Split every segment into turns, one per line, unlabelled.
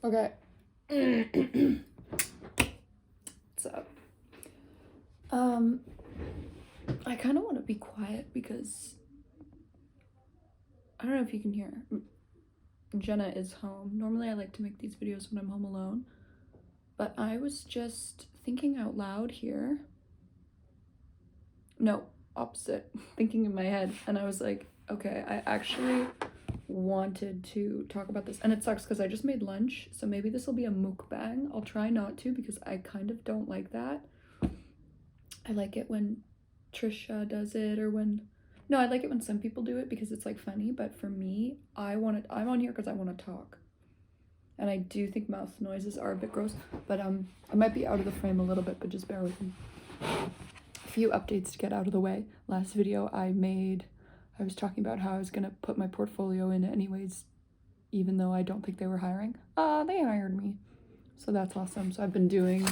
Okay. What's up? I kind of want to be quiet because I don't know if you can hear. Jenna is home. Normally I like to make these videos when I'm home alone, but I was just thinking out loud here. No, opposite. Thinking in my head, and I was like, okay, I actually wanted to talk about this, and it sucks because I just made lunch, so maybe this will be a mukbang. I'll try not to because I kind of don't like that. I like it when Trisha does it, or when I like it when some people do it because it's like funny, but for me, I'm on here because I want to talk. And I do think mouth noises are a bit gross, but I might be out of the frame a little bit, but just bear with me. A few updates to get out of the way. Last video I was talking about how I was gonna put my portfolio in anyways, even though I don't think they were hiring. They hired me, so that's awesome. So I've been doing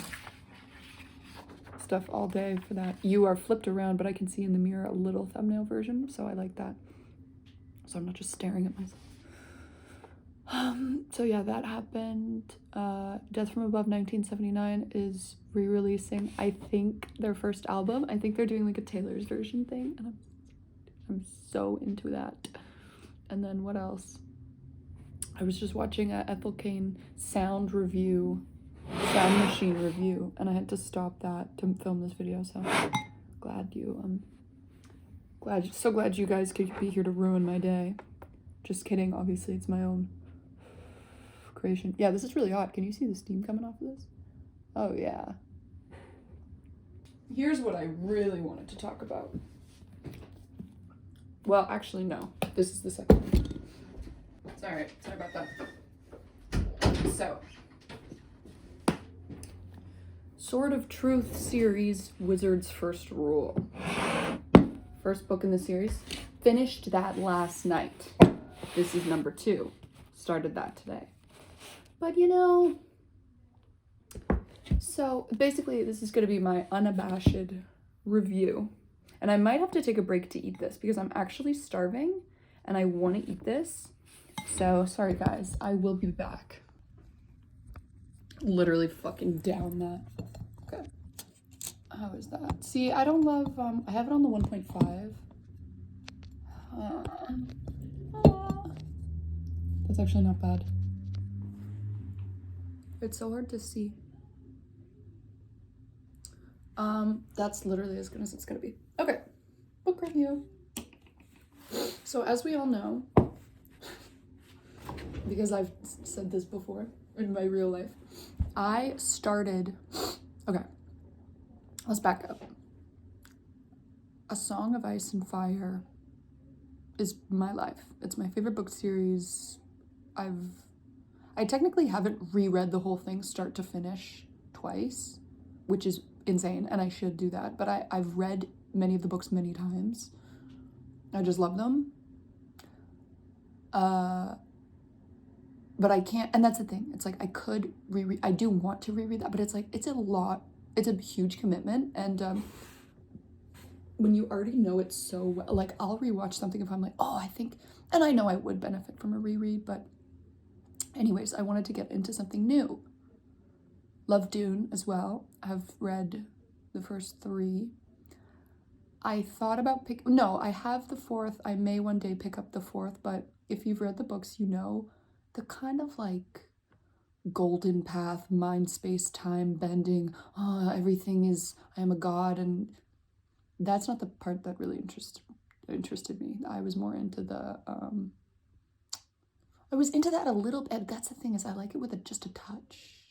stuff all day for that. You are flipped around, but I can see in the mirror a little thumbnail version, so I like that. So I'm not just staring at myself. So yeah, that happened. Death from Above 1979 is re-releasing, I think, their first album. I think they're doing like a Taylor's version thing, and I'm so into that. And then what else? I was just watching a Ethel Cain sound machine review, and I had to stop that to film this video, so so glad you guys could be here to ruin my day. Just kidding, obviously it's my own creation. Yeah, this is really hot. Can you see the steam coming off of this? Oh yeah. Here's what I really wanted to talk about. Well, actually no, this is the second one. Sorry about that. So, Sword of Truth series, Wizard's First Rule. First book in the series. Finished that last night. This is number 2. Started that today. But so basically this is going to be my unabashed review. And I might have to take a break to eat this because I'm actually starving and I want to eat this. So sorry guys, I will be back. Literally fucking down that. Okay. How is that? See, I don't love, I have it on the 1.5. That's actually not bad. It's so hard to see. That's literally as good as it's gonna be. Okay, book review. So as we all know, because I've said this before in my real life, I started, okay, let's back up. A Song of Ice and Fire is my life. It's my favorite book series. I technically haven't reread the whole thing start to finish twice, which is insane, and I should do that, but I've read many of the books many times. I just love them. But I can't, and that's the thing. It's like I could reread, I do want to reread that, but it's like, it's a lot, it's a huge commitment, and when you already know it so well, like I'll rewatch something if I'm like, oh, I think, and I know I would benefit from a reread, but anyways, I wanted to get into something new. Love Dune as well. I've read the first 3. I thought about no, I have the 4th. I may one day pick up the 4th, but if you've read the books, you know the kind of like golden path, mind, space, time bending, everything is, I am a god, and that's not the part that really interested me. I was more into the I was into that a little bit. That's the thing, is I like it with just a touch.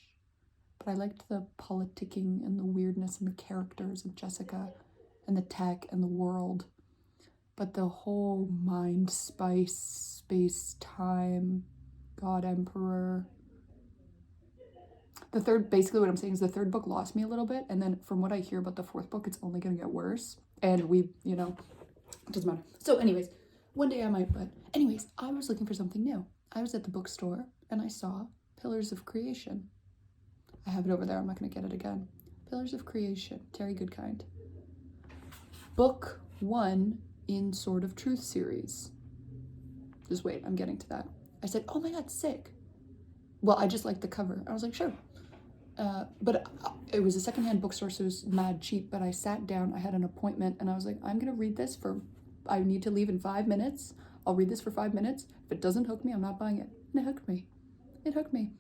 But I liked the politicking and the weirdness and the characters of Jessica and the tech and the world. But the whole mind, spice, space, time, God, Emperor. The third, basically what I'm saying is the 3rd book lost me a little bit. And then from what I hear about the 4th book, it's only going to get worse. And we, it doesn't matter. So anyways, one day I might, but anyways, I was looking for something new. I was at the bookstore and I saw Pillars of Creation. I have it over there. I'm not going to get it again. Pillars of Creation, Terry Goodkind. Book 1 in Sword of Truth series. Just wait, I'm getting to that. I said, oh my God, sick. well, I just liked the cover. I was like, sure. But it was a secondhand bookstore, so it was mad cheap. But I sat down, I had an appointment, and I was like, I'm gonna read this I need to leave in 5 minutes. I'll read this for 5 minutes. If it doesn't hook me, I'm not buying it. And it hooked me. It hooked me.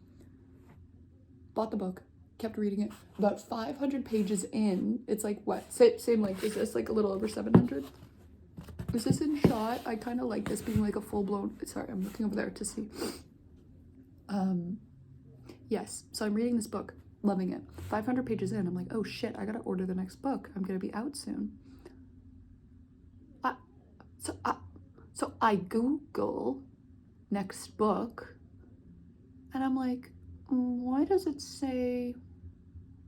Bought the book, kept reading it. About 500 pages in, it's like what? Same length as this, like a little over 700. Is this in shot? I kind of like this being like a full-blown, sorry, I'm looking over there to see. Yes, so I'm reading this book, loving it. 500 pages in, I'm like, oh shit, I gotta order the next book. I'm gonna be out soon. So I Google next book, and I'm like, why does it say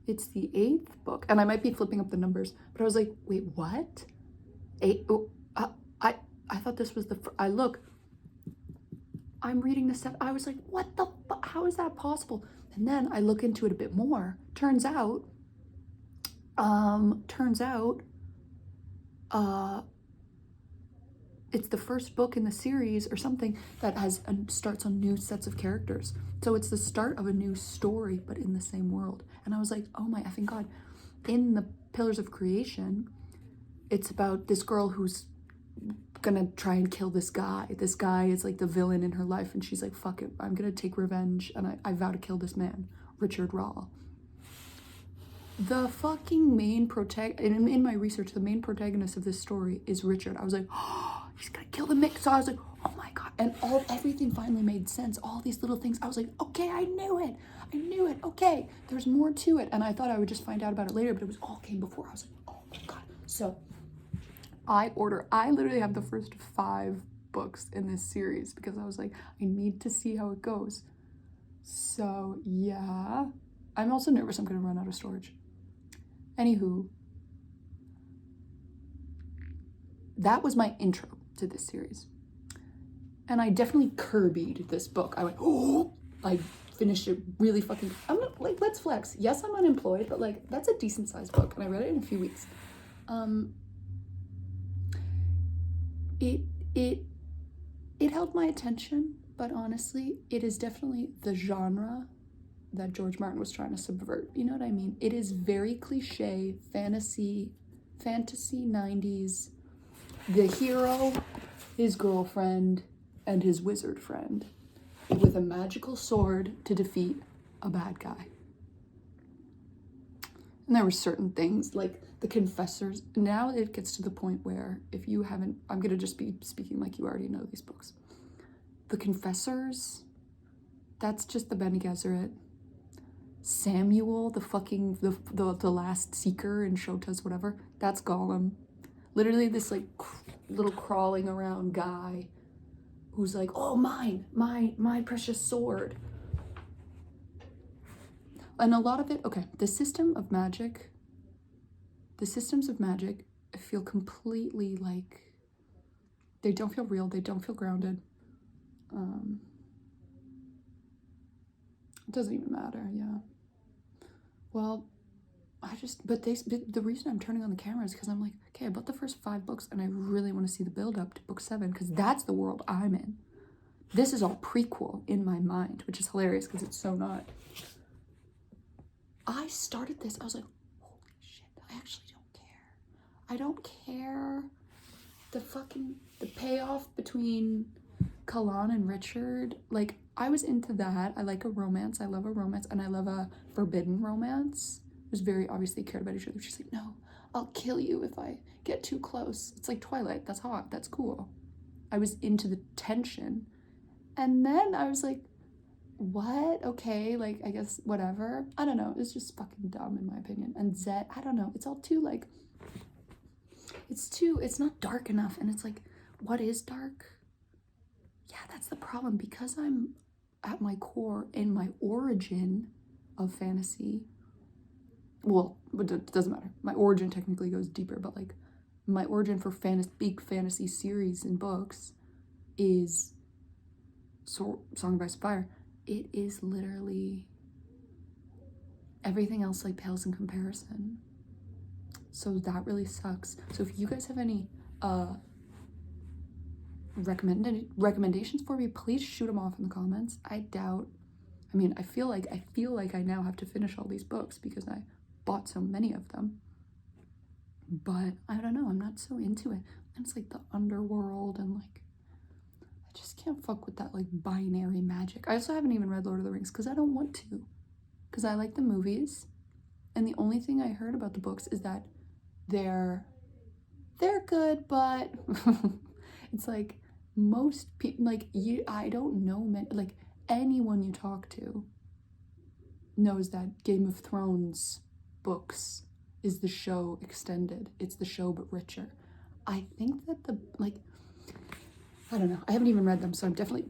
it's the 8th book? And I might be flipping up the numbers, but I was like, wait, what? I thought this was I look, I'm reading the stuff. I was like, what the fuck? How is that possible? And then I look into it a bit more. Turns out, it's the first book in the series or something that starts on new sets of characters. So it's the start of a new story, but in the same world. And I was like, oh my effing God. In the Pillars of Creation, it's about this girl who's gonna try and kill this guy. This guy is like the villain in her life, and she's like, fuck it, I'm gonna take revenge, and I vow to kill this man, Richard Rahl. The fucking main in my research, the main protagonist of this story is Richard. I was like, oh, he's gonna kill the Mick. So I was like, oh my God. And everything finally made sense. All these little things. I was like, okay, I knew it. Okay, there's more to it. And I thought I would just find out about it later, but it was all came before. I was like, oh my God. So I literally have the first 5 books in this series because I was like, I need to see how it goes. So yeah, I'm also nervous I'm gonna run out of storage. Anywho, that was my intro to this series. And I definitely Kirby'd this book. I went, oh, I finished it really fucking, I'm not, like, let's flex. Yes, I'm unemployed, but like, that's a decent sized book. And I read it in a few weeks. It held my attention, but honestly, it is definitely the genre that George Martin was trying to subvert. You know what I mean? It is very cliche, fantasy 90s. The hero, his girlfriend, and his wizard friend with a magical sword to defeat a bad guy. And there were certain things like the Confessors. Now it gets to the point where if you haven't, I'm gonna just be speaking like you already know these books. The Confessors, that's just the Bene Gesserit. Samuel, the last seeker in Shota's whatever, that's Gollum. Literally this like little crawling around guy who's like, oh, my precious sword. And a lot of it, okay, the systems of magic, I feel completely like, they don't feel real, they don't feel grounded. It doesn't even matter, yeah. Well, the reason I'm turning on the camera is because I'm like, okay, I bought the first 5 books and I really want to see the build up to book 7 because that's the world I'm in. This is all prequel in my mind, which is hilarious because it's so not. I started this, I was like, holy shit, I actually don't care. I don't care the payoff between Kalan and Richard. Like, I was into that. I like a romance. I love a romance, and I love a forbidden romance. It was very obviously cared about each other. She's like, no, I'll kill you if I get too close. It's like Twilight. That's hot. That's cool. I was into the tension. And then I was like, what? Okay, like, I guess whatever. I don't know. It's just fucking dumb in my opinion. And Zed, I don't know. It's all too like, it's not dark enough. And it's like, what is dark? Yeah, that's the problem. Because I'm at my core in my origin of fantasy. Well, it doesn't matter. My origin technically goes deeper, but like my origin for big fantasy series and books is Song of Ice and Fire. It is literally everything else like pales in comparison. So that really sucks. So if you guys have any recommendations for me, please shoot them off in the comments. I doubt I mean, I feel like I now have to finish all these books because I bought so many of them. But I don't know, I'm not so into it. And it's like the underworld and like I just can't fuck with that like binary magic. I also haven't even read Lord of the Rings because I don't want to. Because I like the movies. And the only thing I heard about the books is that they're good, but it's like most people like I don't know like anyone you talk to knows that Game of Thrones books is the show extended. It's the show but richer. I think that I don't know. I haven't even read them, so I'm definitely,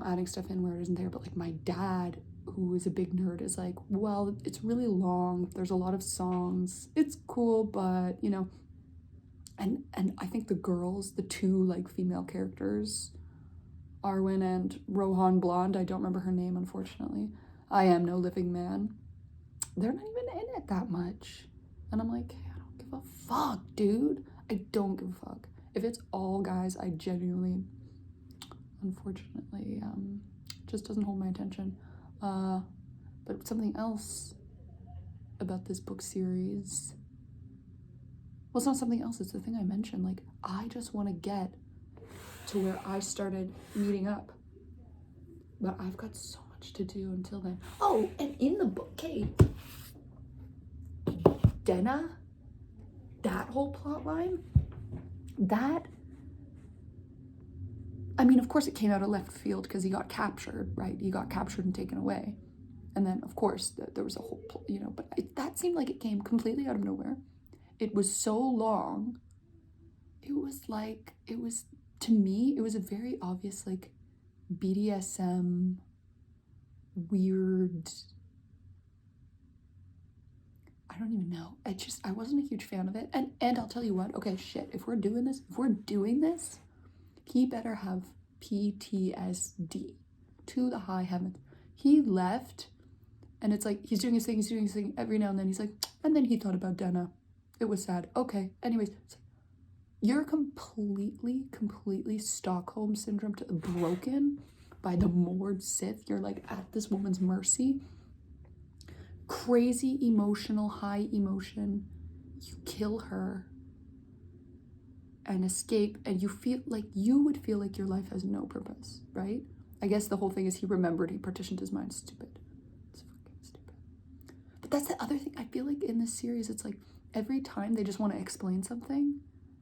adding stuff in where it isn't there. But like my dad, who is a big nerd, is like, well, it's really long. There's a lot of songs. It's cool, but and I think the two like female characters, Arwen and Rohan Blonde, I don't remember her name, unfortunately. I am no living man. They're not even in it that much. And I'm like, I don't give a fuck, dude. I don't give a fuck. If it's all guys, I genuinely, unfortunately, just doesn't hold my attention. But something else about this book series, well, it's not something else, it's the thing I mentioned. Like, I just want to get to where I started meeting up. But I've got so much to do until then. Oh, and in the book, Kate, Denna, that whole plot line, I mean, of course it came out of left field because he got captured, right? He got captured and taken away. And then, of course, there was a whole, but that seemed like it came completely out of nowhere. It was so long. To me, it was a very obvious, like, BDSM, weird, I don't even know. I wasn't a huge fan of it. And I'll tell you what, okay, shit, if we're doing this, he better have PTSD to the high heavens. He left, and it's like, he's doing his thing every now and then. He's like, and then he thought about Denna. It was sad. Okay, anyways, you're completely Stockholm syndrome broken by the Mord Sith. You're like at this woman's mercy. Crazy emotional, high emotion. You kill her and escape, and you would feel like your life has no purpose, right? I guess the whole thing is he remembered, he partitioned his mind. Stupid. It's fucking stupid. But that's the other thing. I feel like in this series, it's like every time they just want to explain something,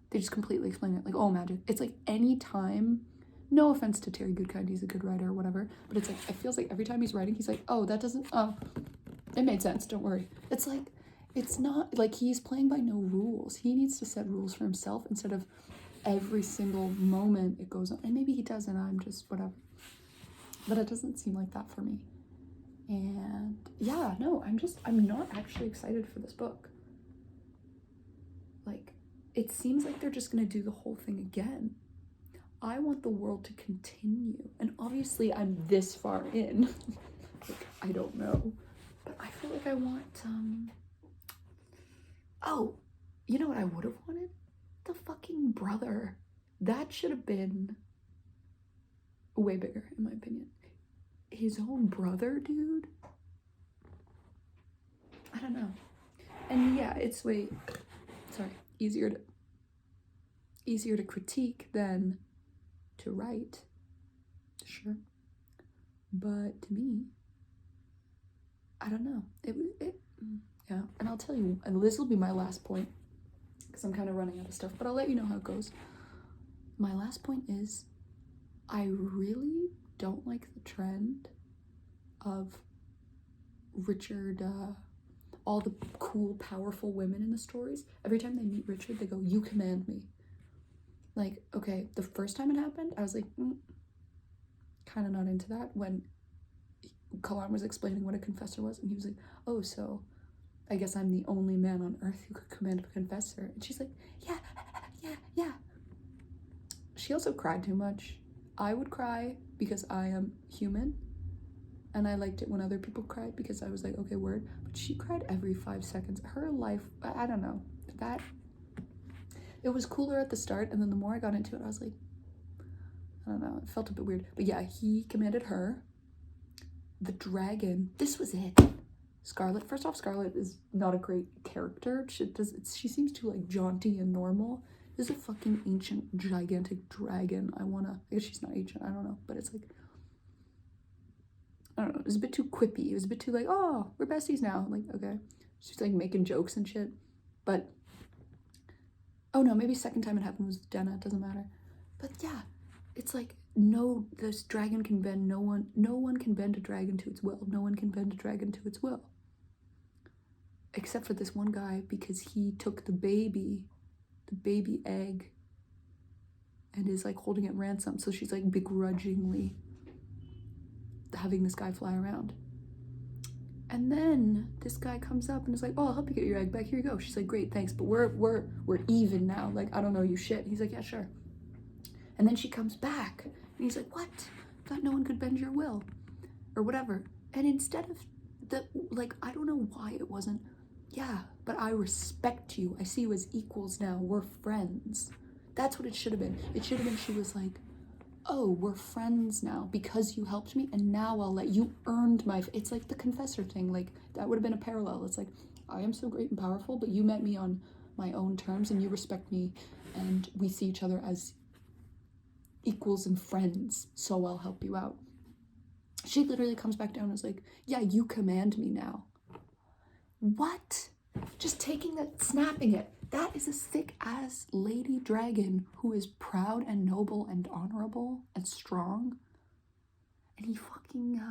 they just completely explain it. Like, oh, magic. It's like any time, no offense to Terry Goodkind, he's a good writer or whatever, but it's like, it feels like every time he's writing, he's like, oh, it made sense, don't worry. It's like, it's not like he's playing by no rules. He needs to set rules for himself instead of every single moment it goes on. And maybe he does, and I'm just whatever. But it doesn't seem like that for me. And yeah, no, I'm not actually excited for this book. Like, it seems like they're just gonna do the whole thing again. I want the world to continue. And obviously I'm this far in. Like, I don't know. But I feel like I want, oh, you know what I would have wanted? The fucking brother. That should have been way bigger, in my opinion. His own brother, dude? I don't know. And yeah, it's easier to critique than to write. Sure. But to me, I don't know. Yeah. And I'll tell you, and this will be my last point, because I'm kind of running out of stuff, but I'll let you know how it goes. My last point is, I really don't like the trend of Richard, all the cool, powerful women in the stories. Every time they meet Richard, they go, you command me. Like, okay, the first time it happened, I was like, kind of not into that. When Kalan was explaining what a confessor was, and he was like, oh, so I guess I'm the only man on earth who could command a confessor. And she's like, yeah. She also cried too much. I would cry because I am human, and I liked it when other people cried because I was like, okay, word. But she cried every 5 seconds. Her life, I don't know. It was cooler at the start, and then the more I got into it, I was like, I don't know, it felt a bit weird. But yeah, he commanded her. the dragon, this was it. Scarlet, first off, Scarlet is not a great character. She seems too like jaunty and normal. This is a fucking ancient, gigantic dragon. I guess she's not ancient, I don't know, but it's like, I don't know, it was a bit too quippy. It was a bit too like, oh, we're besties now. Like, okay. She's like making jokes and shit. But, oh no, maybe second time it happened was Denna, it doesn't matter. But yeah, it's like, no, this dragon can bend, no one can bend a dragon to its will. No one can bend a dragon to its will. Except for this one guy, because he took the baby egg, and is like holding it ransom. So she's like begrudgingly having this guy fly around. And then this guy comes up and is like, oh, I'll help you get your egg back. Here you go. She's like, great, thanks, but we're even now. Like, I don't know you shit. He's like, yeah, sure. And then she comes back and he's like, what? Thought no one could bend your will or whatever. And instead of like, I don't know why it wasn't, yeah, but I respect you. I see you as equals now. We're friends. That's what it should have been. It should have been, she was like, oh, we're friends now because you helped me, and now I'll let you earned my, it's like the confessor thing. Like, that would have been a parallel. It's like, I am so great and powerful, but you met me on my own terms and you respect me and we see each other as equals and friends, so I'll help you out. She literally comes back down and is like, yeah, you command me now. What? Just taking that, snapping it. That is a thick ass lady dragon who is proud and noble and honorable and strong. And he fucking,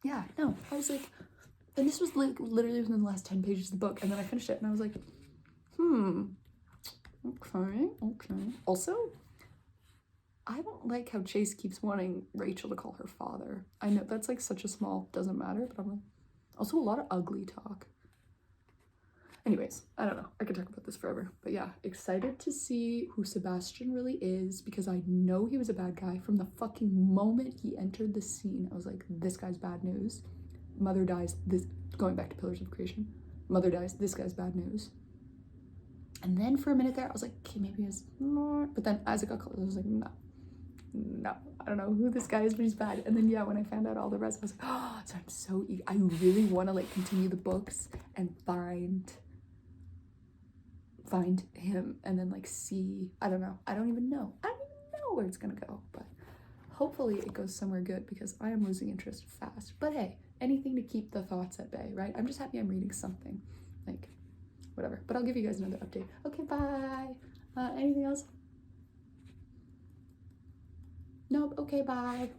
yeah, no, I was like, and this was like literally within the last 10 pages of the book, and then I finished it and I was like, okay. Also, I don't like how Chase keeps wanting Rachel to call her father. I know that's like such a small, doesn't matter, but I'm like, also a lot of ugly talk. Anyways, I don't know. I could talk about this forever. But yeah, excited to see who Sebastian really is, because I know he was a bad guy from the fucking moment he entered the scene. I was like, this guy's bad news. Mother dies, this, going back to Pillars of Creation. Mother dies, this guy's bad news. And then for a minute there, I was like, okay, maybe he's not. But then as it got closer, I was like, no, I don't know who this guy is, but he's bad. And then yeah, when I found out all the rest, I was like, oh, so I'm so eager. I really want to like continue the books and find him and then like see, I don't know. I don't even know where it's gonna go, but hopefully it goes somewhere good, because I am losing interest fast. But hey, anything to keep the thoughts at bay, right? I'm just happy I'm reading something, like whatever. But I'll give you guys another update. Okay, bye. Anything else? Nope. Okay, bye.